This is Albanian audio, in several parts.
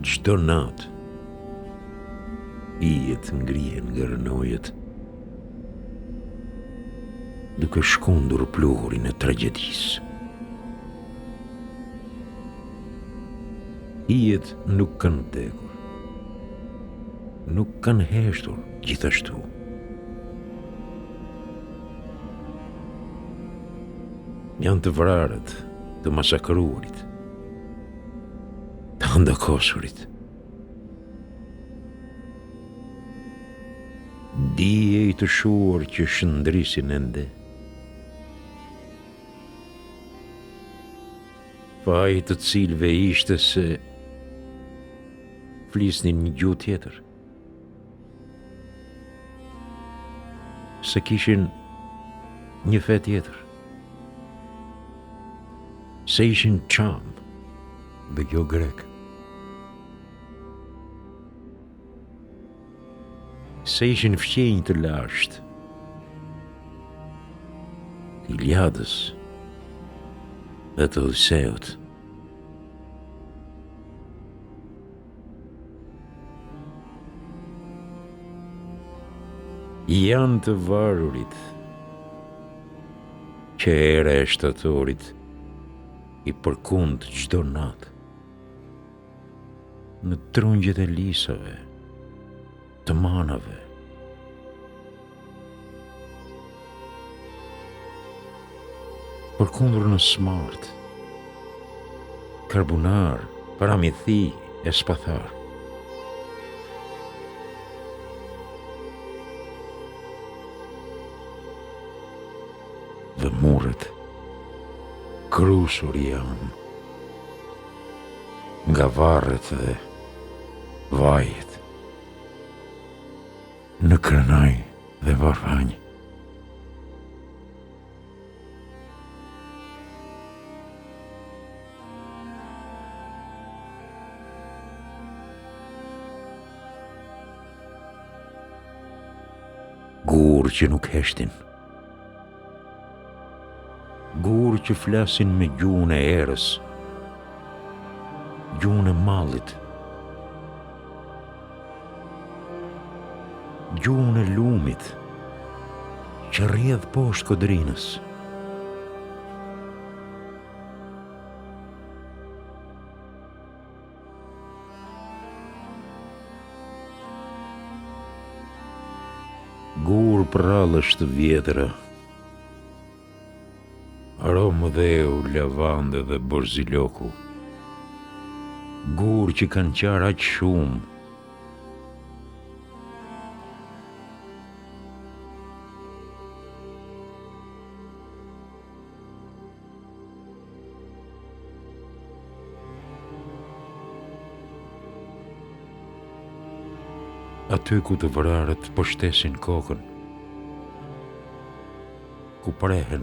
Çdo natë, hijet ngrihen nga rënojet, duke shkundur pluhurin e tragjedisë. Hijet nuk kanë vdekur, nuk kanë heshtur gjithashtu. Janë të vrarët, të masakruarit, të ndakosurit. Dije i të shuar që shëndrisin ende. Faj të cilve ishte se flisnin një gjuhë tjetër, se kishin një fe tjetër, se ishin çam dhe jo grek, se ishin fqenjë të lashtë, të Iliadës dhe të Odiseut. Janë të varurit që era e shtatorit i përkund çdo natë në trungjet e lisave, të manave, përkundur në smart, karbunar, paramithi e spathar. Dhe muret krusur janë nga varret dhe vajet, në Krenaj dhe Varvanj. Gur që nuk heshtin, gur që flasin me gjuhën e erës, gjuhën e mallit, gjuhën e lumit që rrjedh poshtë kodrinës. Gur prallësh të vjetëra, aromë dheu, lavande dhe borziloku, gur që kanë qarë aq shumë, aty ku të vrarët po shtesin kokën, ku prehen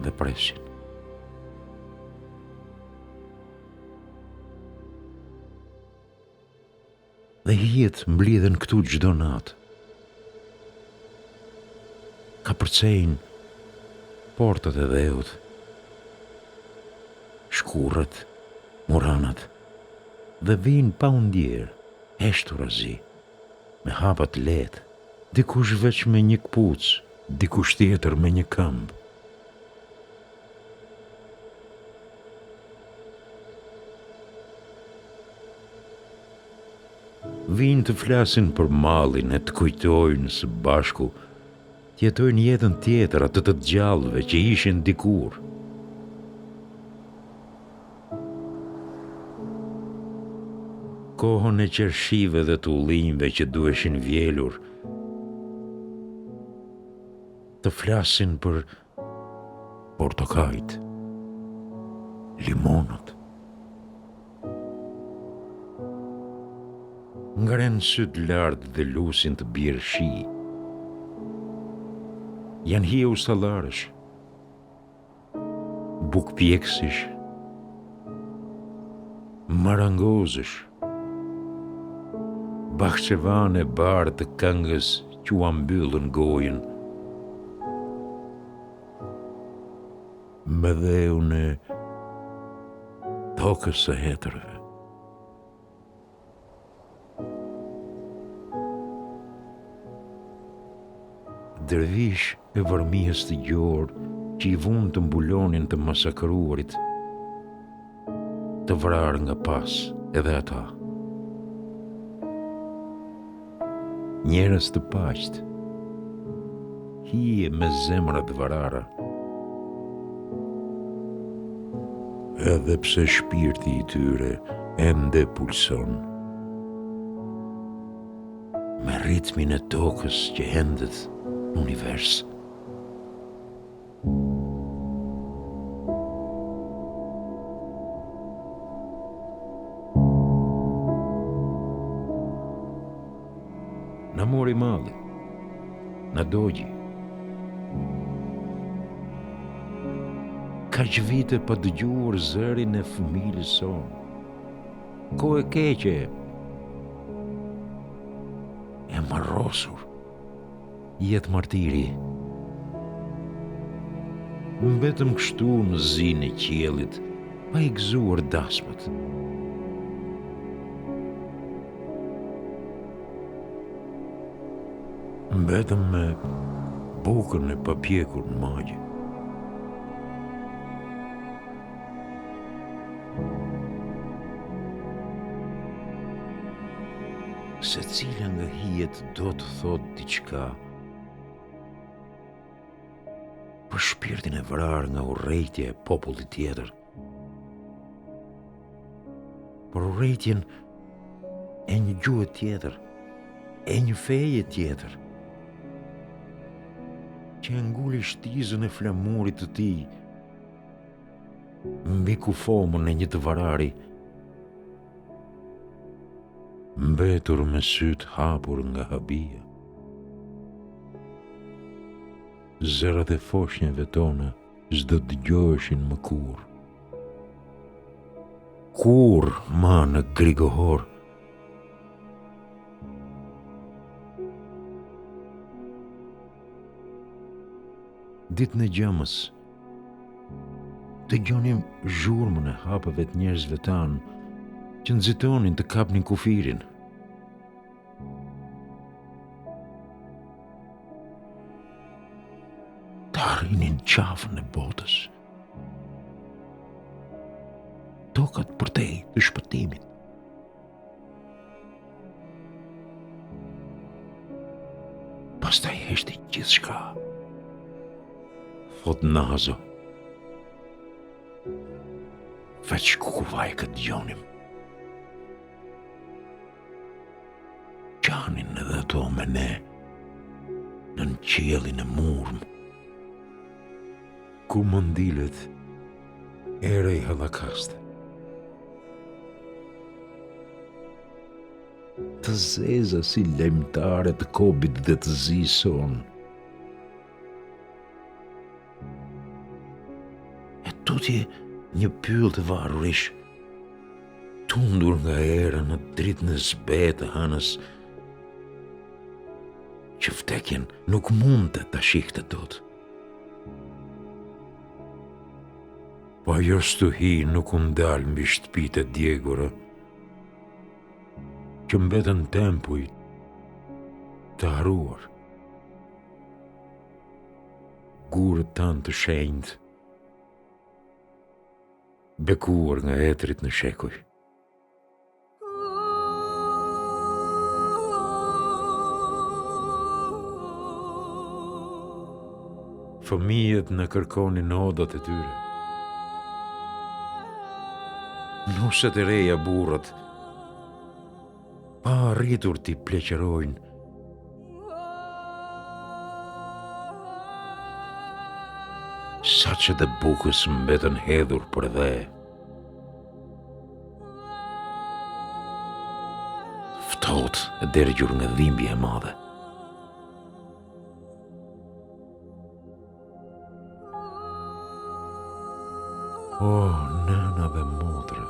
dhe presin. Dhe hijet mblidhen këtu çdo natë. Ka përcejnë portat e dheut, shkurrët, muranat, dhe vinë pa u ndjerë, heshtur azi, me hapat lehtë, dikush veç me një kpucë, dikush tjetër me një këmbë. Vinë të flasin për mallin e të kujtojnë së bashku, të jetojnë jetën tjetër atë të gjallëve që ishin dikur. Kohën e qershive dhe të ullinjve që duheshin vjelur, të flasin për portokajt, limonët. Ngren syt lart dhe lusin të bjerë shi. Janë hiu sallarësh, bukpjeksish, marangozësh, bahçevane barë të këngës që u ambyllën gojën, me dheun e tokës së hetërve. Dervish e varmies të gjorë që I vunë të mbulonin të masakruarit, të vrarë nga pas edhe ata. Njerëz të paqt, hije me zemrat varara, edhe pse shpirti I tyre ende pulson, me ritmin e tokës që hendet në univers. Na mori malli, na dogji. Kaq vite pa dëgjuar zërin e fëmijës sonë. Ko e keqe, e marrosur, jetë martiri. Mbetëm kështu në zinë e qiellit, pa I gëzuar dasmat. Mbetëm me bukën e papjekur në magje. Se cila nga hijet do të thot diçka për shpirtin e vrarë nga urrejtja e popullit tjetër, për urrejtjen e një gjuhë tjetër, e një feje tjetër, që e nguli shtizën e flamurit të tij mbi kufomën e një të varari, mbetur me sytë hapur nga habia. Zërat e foshnjeve tona s'do dëgjoheshin më kur. Kur, ma në Grigohor. Ditën e gjamës, dëgjonim zhurmën e hapëve të njerëzve tanë që nxitonin të kapnin kufirin. Të arrinin qafën e botës. Tokat përtej të shpëtimit. Pastaj heshti gjithçka. Thot Nazo. Veç kukuvaj këtë dëgjonim. Qanin edhe ato me ne në qiellin e murm, ku më ndilet era I hallakaste. Të zeza si lejmtare të kobit dhe të zison. E tutje një pyll të varurish, tundur nga era në dritën e zbetë hanës, që vdekjen nuk mund të ta shihte dot. Po ajo stuhi nuk u ndal mbi shtëpitë e djegura, që mbetën tempuj të haruar. Gurët tanë të shenjtë, bekuar nga etrit në shekuj. Fëmijët në kërkonin odat e tyre. Nuset e reja burrat, pa arritur t'i pleqërojnë. Sa që dhe bukës mbetën hedhur për dhe. Ftohtë e dërgjur nga dhimbja e madhe. O, nëna dhe motra,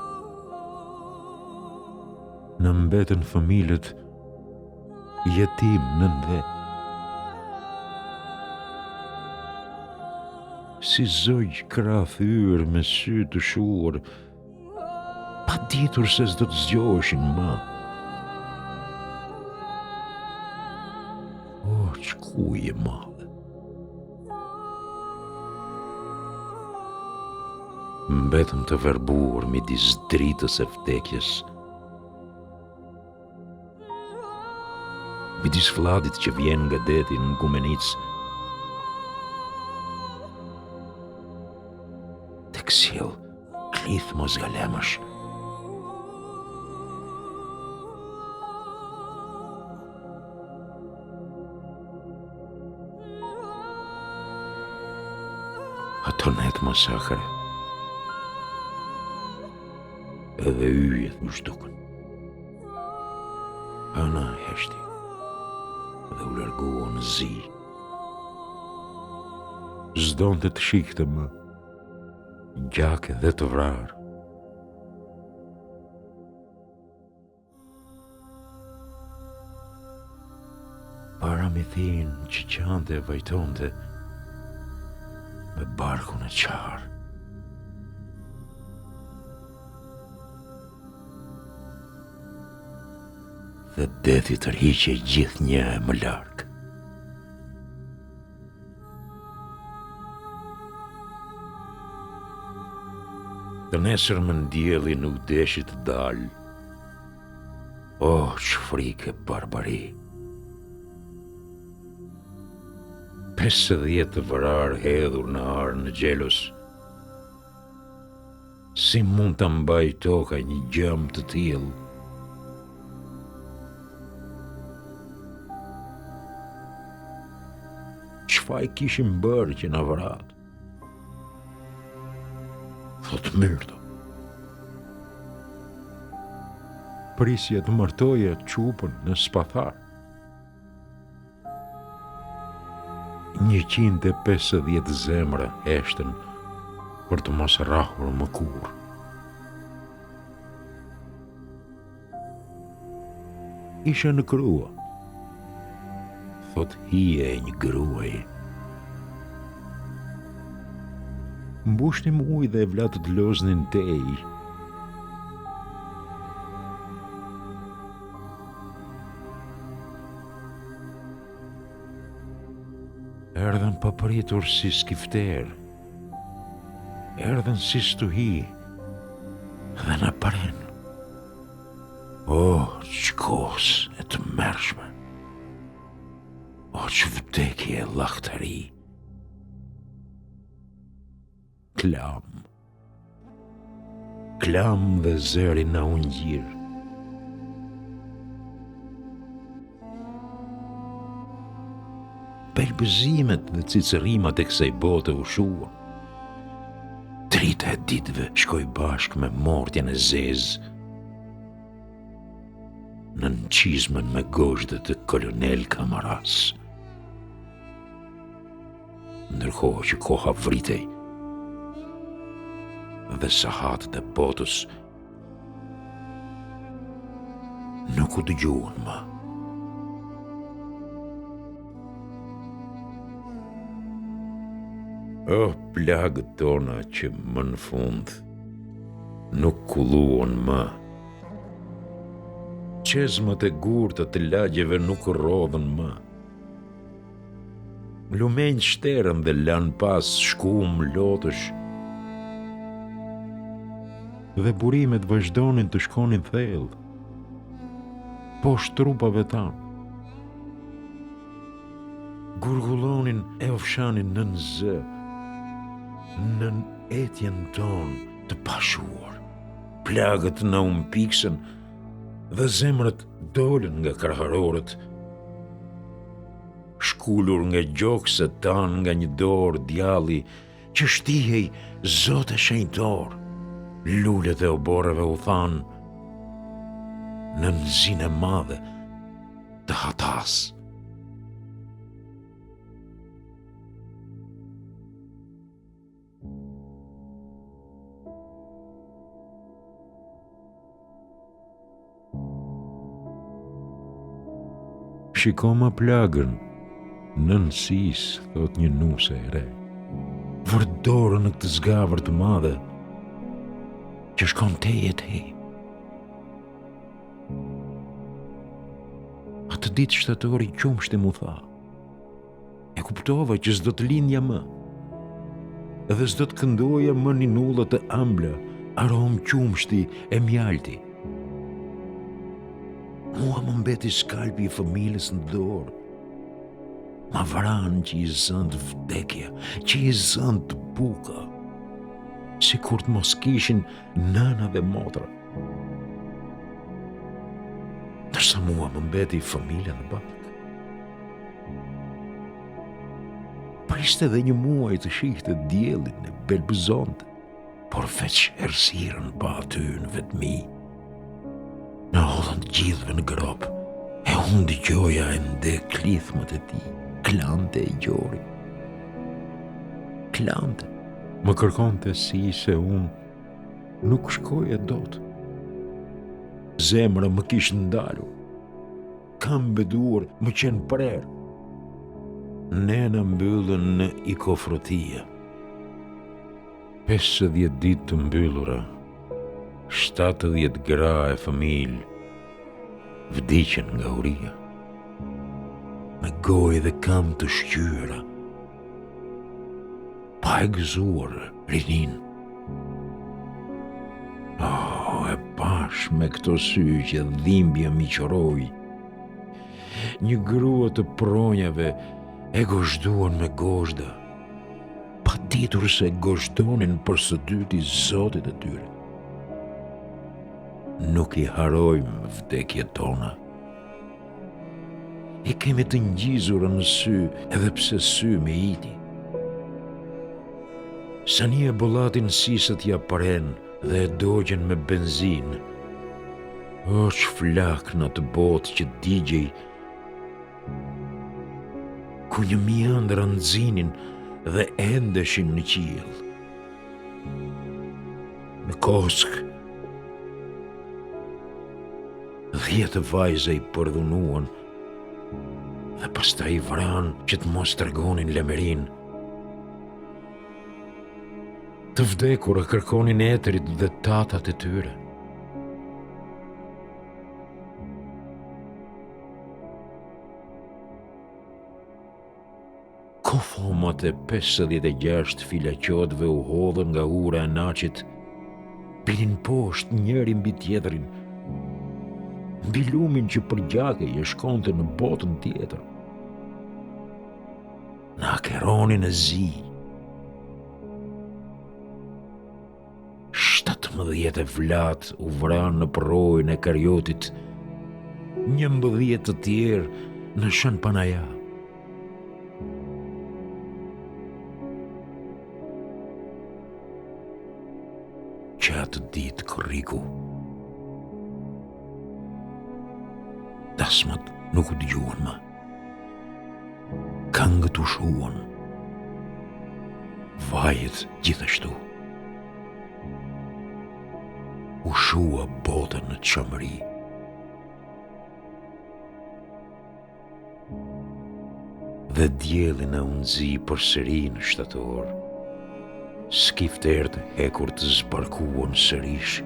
në mbetën fëmilët jetim në ndhe. Si zogj krah hyrë me sy të shuar, pa ditur se s'do të zgjoheshin më. O, ç'kuje madhe. Mbetëm të verbuar midis dritës e vdekjes, midis fladit që vjen nga deti në Gumenic, tek sjell klith mosgalemësh. Ato net masakre, edhe yjet më shtukën. Ana heshti dhe u largua në zi. Zdonte të shikte më, gjake dhe të vrarë. Para mi thin që qante e vajtonte me barkun e qarë. Dhe deti tërhiqe gjithë një e më larkë. Të nesër më ndjeli nuk deshi të dalë. Oh, që frike barbari! 50 të vrarë hedhur në arë në Gjelos. Si mund të mbaj toka një gjëm të tillë? Çfaj kishim bërë që na vrat? Thot myrto. Prisja të martoja çupën në spathar. 150 zemra heshtën për të mos rrahur më kurrë. Isha në krua, thot hije e një gruaj. Mbushnim ujë dhe vlatët loznin tej. Erdhen papritur si skifter, erdhen si stuhi, dhe na paren. Oh, që kos e të mërshme, oh, që vdekje e lahtari. Klam dhe zëri na ungjirë. Belbëzimet dhe cicërimat e kësaj bote u shua. Drita e ditëve shkoj bashk me mortjen e zezë. Në nënqizmën me gozhdet të kolonel Kamaras. Ndërkohë që koha vritej dhe sahatët e botës nuk u dëgjuan më. Oh, plagët tona që më në fund nuk kulluan më. Qezmët e gurta të lagjeve nuk rodhen më. Lumenj shterën dhe lan pas shkum lotësh. Dhe burimet vazhdonin të shkonin thellë, poshtë trupave tanë. Gurgullonin e ofshanin nën zë, nën etjen tonë të pashuar. Plagët na umpiksën dhe zemrat dolën nga kraharorët. Shkullur nga gjokset tanë nga një dorë djalli që shtihej Zote shenjtor. Lulet e oboreve u thanë në nëzin e madhe të hatas. Shikoma plagën në nësis, thot një nuse e re. Vërdorën në këtë zgavër të madhe që shkon teje te. Atë ditë shtatori qumshti mu tha, e kuptova që s'do të lindja më. edhe s'do të këndoja më një nullat të ambla, arom qumshti e mjalti. Mua më mbeti skalpi i fëmilës në dorë. Ma vranë që i zëndë vdekja, që i zëndë buka, si kur të mos kishin nëna dhe motra. Nërsa mua më mbeti fëmilja në bakë. Priste dhe një muaj të shihte diellin e belbëzonte, por veç ersirën pa aty në vetmi. Në hodhën të gjithve në grop, e unë dëgjoja e nde klithmët e ti, klante e gjori. Klante, më kërkonte si se unë nuk shkoja dot. Zemra më kishë ndalu, kam beduar më qenë prerë. Nena mbyllën në ikofrotia. 50 ditë të mbyllura, 70 gra e fëmilë vdiqen nga uria, me gojë dhe kam të shqyra, pa e gëzuar rinin. E pash me këto sy që dhimbja mi qëroj, një grua të pronjave e gozhduan me gozhda, pa ditur se gozhdonin për së dyti zotit e tyre. Nuk i harojmë vdekje tona. I kemi të ngjizura në sy, edhe pse sy me iti. Sa një e bollatin sisët ja paren dhe e dogjen me benzin, është flak në të botë që digjej, ku një mjandra nxinin dhe endeshin në qiell. Në kosk, 10 vajza i përdhunuan dhe pastaj i vran që të mos tregonin lemerin. Të vdekur e kërkonin etrit dhe tatat e tyre. Kofomat e 56 filaqotëve u hodhën nga ura e naqit, pinin poshtë njëri mbi tjetrin, mbi lumin që përgjakej e shkonte në botën tjetër. Në akeronin e zi. 17 e vlat u vranë në përrojnë e Kariotit, 11 të tjerë në Shën Panaja. Qatë ditë kërriku, dasmat nuk u dëgjuan më. Këngët u shuan, vajet gjithashtu. U shua botën në çmëri. Dhe diellin e unëzi përsëri në shtator. Skiftert hekur të zbarkuan sërish.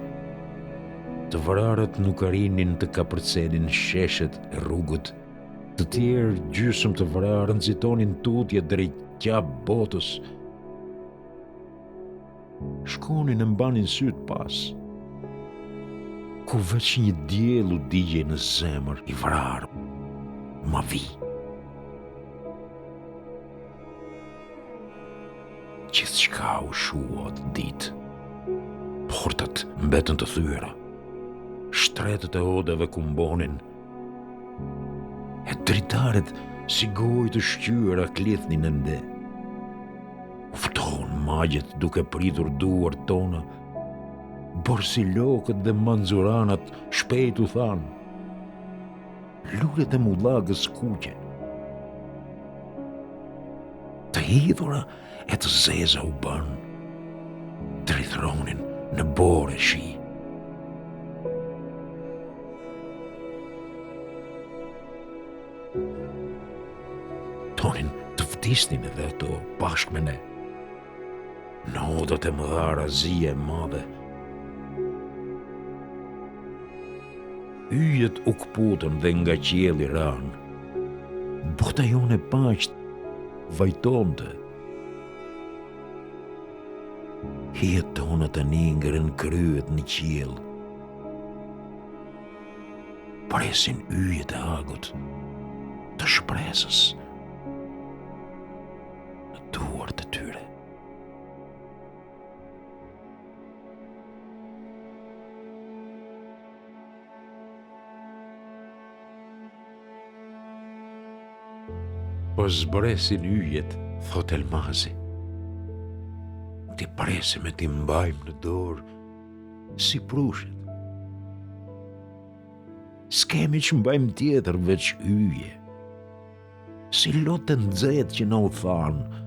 Të vrarët nuk arinin të kapërcenin sheshet e rrugët. Të tjerë gjysmë të vrarë nxitonin tutje drejt qap botës. Shkonin e mbanin syt pas. Ku veç një diell u digje në zemër i vrarë, ma vi. Gjithçka u shua atë ditë. Portat mbetën të thyera. Shtretët e odave ku mbonin. E dritaret si gojë të shqyera klithnin ende. Uftohen magjet duke pritur duart tona. Borsilokët dhe manzuranat shpejt u thanë. Lulet e mullagës kuqe. Të hidhura e të zeza u bën, të rithronin në bore shi. Tonin të vdisnin edhe ato bashkë me ne. Nodat e mëdha razie e madhe. Yjet u kputën dhe nga qielli ranë. Bota jone paqt vajtonte. Hietona të ningërën kryet në qiell. Presin yjet e agut të shpresës në duart e tyre. Po zbresin yjet, thot Elmazi. Ti presim e ti mbajmë në dorë si prushet. S'kemi që mbajmë tjetër veç yje. Si lotë nxehtë që na u thanë,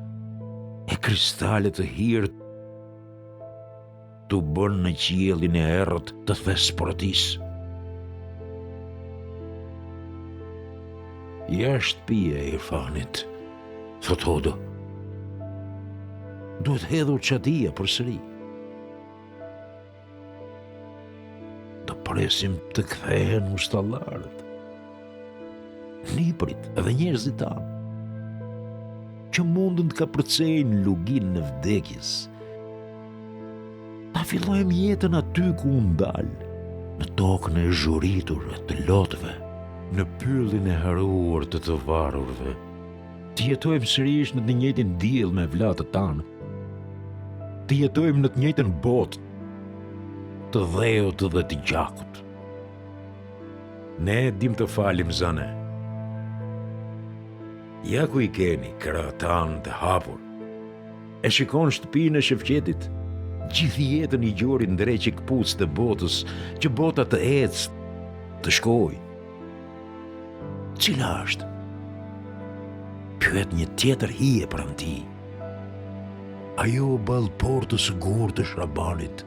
e kristalet të hirë tu bën në qiellin e errët të thesprotisë. Jashtë pije e Irfanit, thot Hodo. Duhet hedhur qatia për sëri. Të presim të kthehen ustallarët, niprit edhe njerëzit tanë, që mundën të kapërcejnë lugin në vdekjes. Ta fillojmë jetën aty ku u ndalë, në tokën e zhuritur e të lotëve, në pyllin e haruar të varurve. Të jetojmë sërish në të njëjtin diell me vlatët tanë. Të jetojmë në të njëjtën botë, të dheut dhe të gjakut. Ne dim të falim zane. Ja ku i keni krahatan të hapur. E shikon shtëpinë e shefqetit. Gjithë jetën i gjori ndreqi këpucë të botës, që bota të ecë, të shkojë. Cila është? Pyet një tjetër hije pranë tij. Ajo ballë portës së gurë të Shrabanit.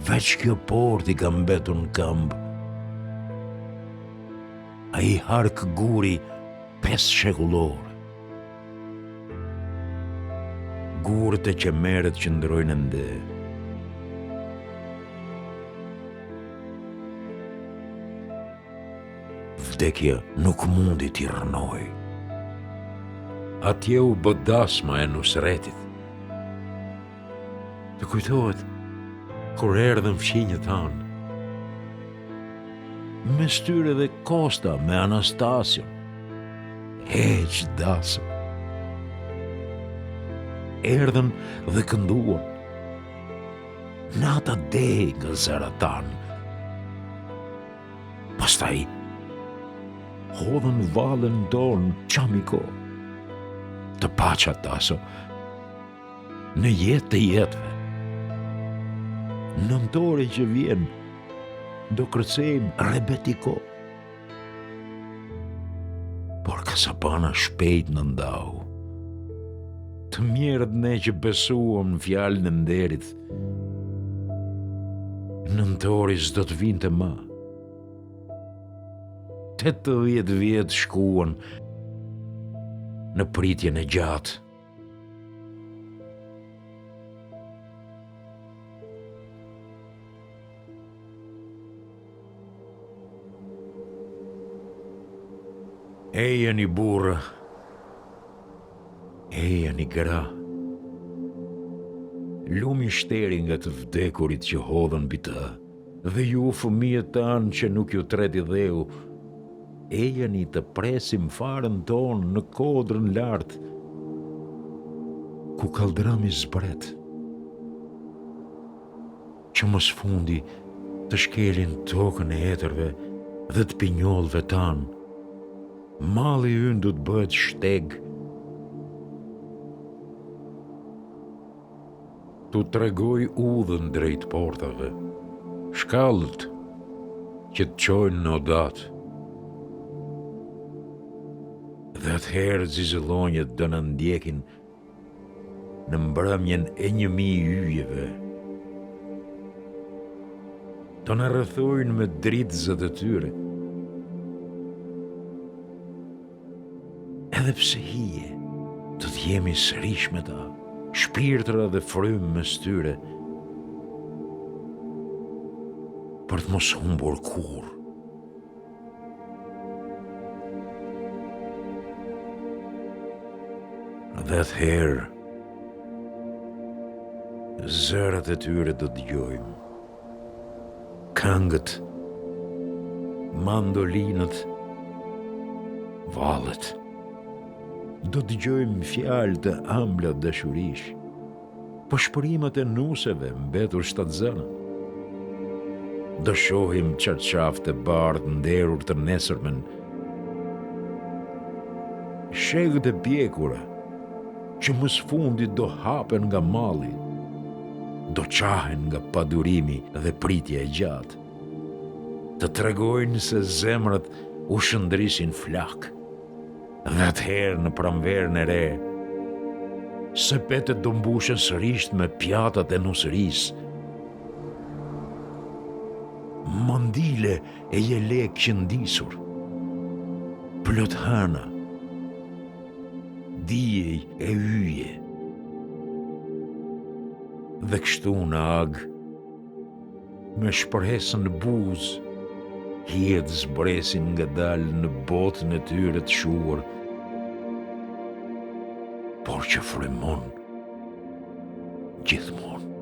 Veç kjo portë i ka mbetur në këmbë. Ai hark guri 5 shekullor. Gurët e qemeret që ndrojnë ende. Vdekja nuk mundi t'i rënoj. Atje u bë dasma e Nusretit. Të kujtohet kur erdhën fqinjët tanë. Mes tyre dhe Kosta me Anastasion. Heq dasëm. Erdhën dhe kënduan. Nata dej nga Zaratan. Pastaj hodhën valën tonë Qamiko. Të paqa taso, në jetë të jetëve. Nëntori që vjen, do kërcejmë Rebetiko. Por kasapana shpejt në ndau. Të mjerët ne që besuam në fjalën e nderit, nëntori s'do të vinte më. 80 vjetë shkuan në pritjen e gjatë. Eja një burë, eja një gra. Lumi shteri nga të vdekurit që hodhën mbi të, dhe ju fëmijët tanë që nuk ju treti dheu, ejani të presim farën tonë në kodrën lartë, ku kaldrami zbret, që mos fundi të shkelin tokën e etërve dhe të pinjollëve tanë. Malli ynë du të bëhet shteg. Tu tregoj udhën drejt portave, shkallët që të qojnë në odatë. Dhe atëherë zizëllonjët do në ndjekin në mbrëmjen e 1000 yjeve. Do në rrethojnë me dritëzët e tyre. Edhe pse hije, do të jemi sërish me ta, shpirtra dhe frymë mes tyre, për të mos humbur kurrë. Dhe atëherë, Zërat e tyre do dëgjojmë. Këngët, mandolinët, vallet. Do dëgjojmë fjalë të ëmbla dashurish, po shpërimet e nuseve mbetur shtatzënë. Do shohim qarqaftë e bardhë nderur të nesërmen, shegët e pjekura që më së fundit do hapen nga malli, do qahen nga padurimi dhe pritja e gjatë, të tregojnë se zemrat u shëndrisin flak, dhe atëherë në pranverën e re, sepetet do mbushen sërish me pjatat e nusërisë, mandile e jelek që ndisur, plot hëna, dijej e yje. Dhe kështu në agë, me shpërhesën në buzë, hirtë zbresin nga dalë në botën e tyre të shuar, por që frymon gjithmonë.